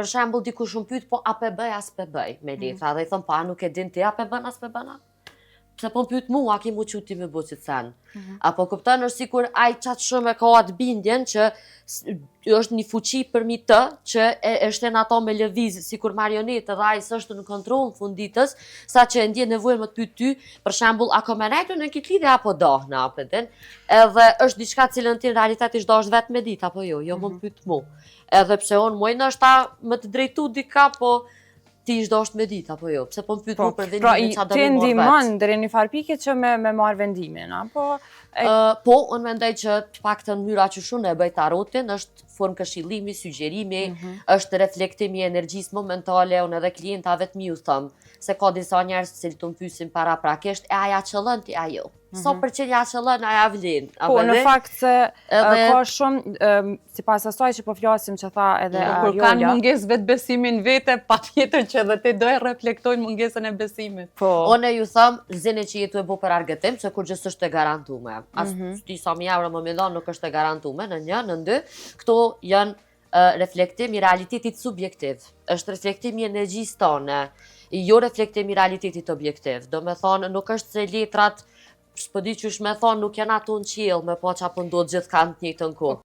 për shembull dikush më pyet, po a pe bëj as pe bëj me letra, dhe I thon, pa nuk e din ti a pe bën as pe bën. Pse po pyet mua, a ki mu quti me bo që të sen. Apo kupton është sikur ai qatë shumë e ka atë bindjen që është një fuqi përmi të që e shten ato me lëviz sikur marionetë dhe ai s'është në kontroll në funditës, sa që e ndjen nevojën më të pyet ty, për shembull, a ka menajtur në këtë lidhje apo dohna, apo den? Edhe është diçka cilën ti në realitatisht do është vetë me ditë apo jo më pyet mu. Edhe pse unë muj nështë më të drejtu dika, po ti ishdo është me ditë, apo jo? Pse po më pyet mu për vendimin qa do me morë vetë? Ti ndihmon deri në far pike që me marrë vendimin, apo? Po, unë mendoj që të paktën mënyra që shumë e bëj tarotin, është formë këshillimi, sugjerimi, është reflektimi i energjisë momentale, unë edhe klientave të mi u thëmë, se ka disa njerëz që të më pyesin paraprakisht, e aja qëllën ti ajo. Sa përqen ja qëllën, aja vlen. Po, në fakt se ka shumë, si pas asaj që po flasim që tha edhe Ariola. Kur kanë mungesë vetë besimin vete, patjetër që edhe ti do e reflektojnë mungesën e besimit. Unë ju them, zini që jetu e bu për argëtim, se kur gjithë është e garantume. As ti sa mi javra më mendon nuk është e garantume, në një, në dy, këto janë reflektim i realitetit subjektiv. Është reflektim i energjisë tone, jo reflektim i realitetit objektiv. Do me thonë, nuk është se letrat s'po di qysh me thonë nuk janë ato në qiell me po qa po ndodh gjithë kanë të njëjtën kohë.